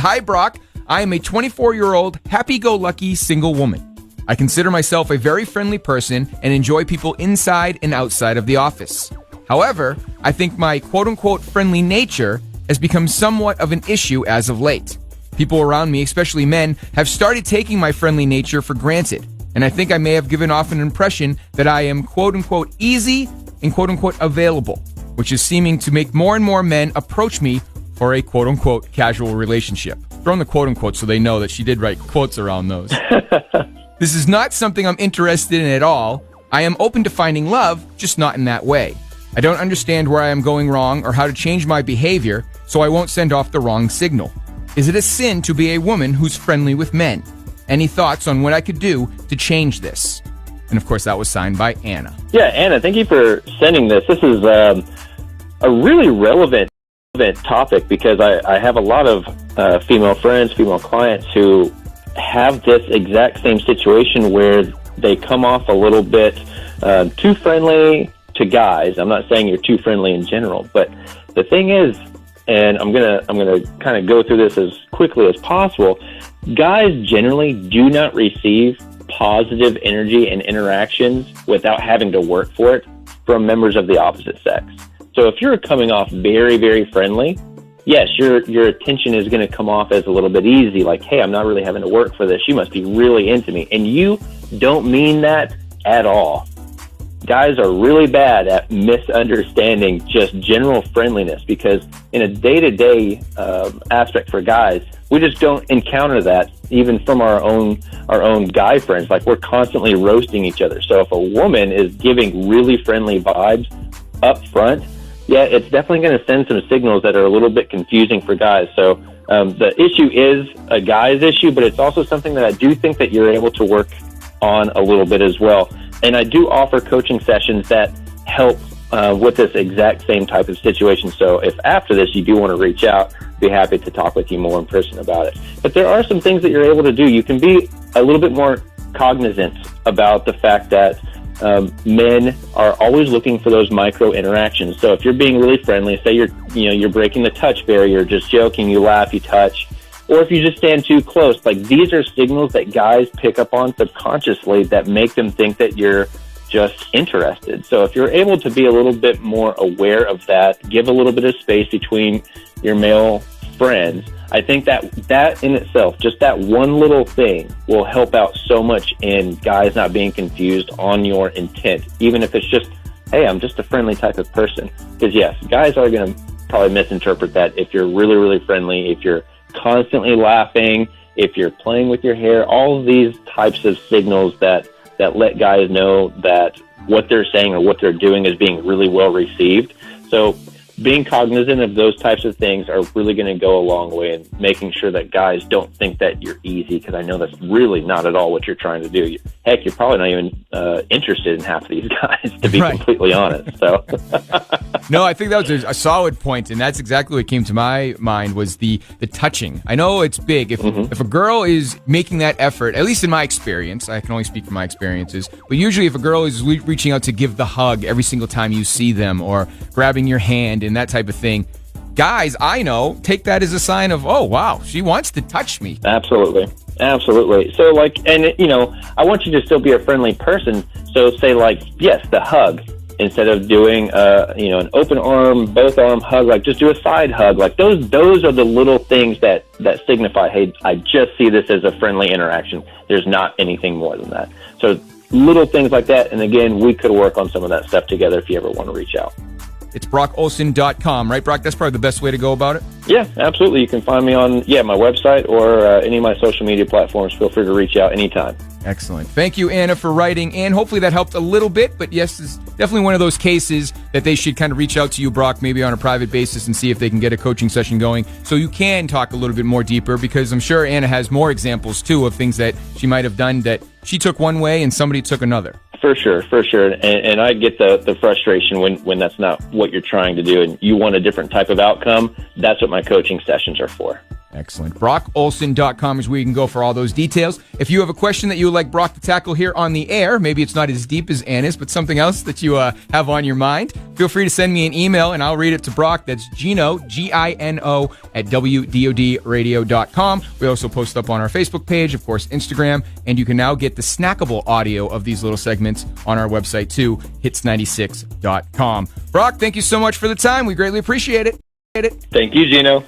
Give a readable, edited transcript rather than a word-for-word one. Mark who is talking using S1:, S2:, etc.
S1: Hi, Brock. I am a 24-year-old, happy-go-lucky single woman. I consider myself a very friendly person and enjoy people inside and outside of the office. However, I think my quote-unquote friendly nature has become somewhat of an issue as of late. People around me, especially men, have started taking my friendly nature for granted, and I think I may have given off an impression that I am quote-unquote easy and quote-unquote available, which is seeming to make more and more men approach me for a quote-unquote casual relationship. Throw in the quote-unquote so they know that she did write quotes around those. This is not something I'm interested in at all. I am open to finding love, just not in that way. I don't understand where I am going wrong or how to change my behavior so I won't send off the wrong signal. Is it a sin to be a woman who's friendly with men? Any thoughts on what I could do to change this? And of course, that was signed by Anna.
S2: Yeah, Anna, thank you for sending this. This is a really relevant topic because I have a lot of female friends, female clients who have this exact same situation where they come off a little bit too friendly to guys. I'm not saying you're too friendly in general, but the thing is, and I'm gonna kind of go through this as quickly as possible, guys generally do not receive positive energy and interactions without having to work for it from members of the opposite sex. So if you're coming off very, very friendly, yes, your attention is going to come off as a little bit easy, like, hey, I'm not really having to work for this. You must be really into me. And you don't mean that at all. Guys are really bad at misunderstanding just general friendliness because in a day-to-day aspect for guys, we just don't encounter that even from our own guy friends. Like, we're constantly roasting each other. So if a woman is giving really friendly vibes up front, yeah, it's definitely going to send some signals that are a little bit confusing for guys. So the issue is a guy's issue, but it's also something that I do think that you're able to work on a little bit as well. And I do offer coaching sessions that help with this exact same type of situation. So if after this you do want to reach out, be happy to talk with you more in person about it. But there are some things that you're able to do. You can be a little bit more cognizant about the fact that men are always looking for those micro interactions. So if you're being really friendly, say you're breaking the touch barrier, just joking, you laugh, you touch, or if you just stand too close, like, these are signals that guys pick up on subconsciously that make them think that you're just interested. So if you're able to be a little bit more aware of that, give a little bit of space between your male friends, I think that in itself, just that one little thing will help out so much in guys not being confused on your intent, even if it's just, hey, I'm just a friendly type of person. Because yes, guys are going to probably misinterpret that if you're really, really friendly, if you're constantly laughing, if you're playing with your hair, all of these types of signals that let guys know that what they're saying or what they're doing is being really well received. So being cognizant of those types of things are really going to go a long way in making sure that guys don't think that you're easy, because I know that's really not at all what you're trying to do. Heck, you're probably not even interested in half of these guys, to be completely honest. So,
S1: no, I think that was a solid point, and that's exactly what came to my mind was the touching. I know it's big. If a girl is making that effort, at least in my experience, I can only speak from my experiences, but usually if a girl is reaching out to give the hug every single time you see them or grabbing your hand and that type of thing, guys, I know, take that as a sign of, oh, wow, she wants to touch me.
S2: Absolutely. So, like, and, I want you to still be a friendly person. So say, like, yes, the hug, instead of doing, an open arm, both arm hug, like, just do a side hug. Like, those are the little things that signify, hey, I just see this as a friendly interaction. There's not anything more than that. So little things like that. And again, we could work on some of that stuff together if you ever want to reach out.
S1: It's brockolson.com, right, Brock? That's probably the best way to go about it?
S2: Yeah, absolutely. You can find me on, my website or any of my social media platforms. Feel free to reach out anytime.
S1: Excellent. Thank you, Anna, for writing, and hopefully that helped a little bit, but yes, it's definitely one of those cases that they should kind of reach out to you, Brock, maybe on a private basis and see if they can get a coaching session going so you can talk a little bit more deeper, because I'm sure Anna has more examples, too, of things that she might have done that she took one way and somebody took another. For sure. And I get the frustration when that's not what you're trying to do and you want a different type of outcome. That's what my coaching sessions are for. Excellent. BrockOlson.com is where you can go for all those details. If you have a question that you would like Brock to tackle here on the air, maybe it's not as deep as Anna's, but something else that you have on your mind, feel free to send me an email and I'll read it to Brock. That's Gino, Gino, at WDODradio.com. We also post up on our Facebook page, of course, Instagram, and you can now get the snackable audio of these little segments on our website too, hits96.com. Brock, thank you so much for the time. We greatly appreciate it.
S2: Thank you, Gino.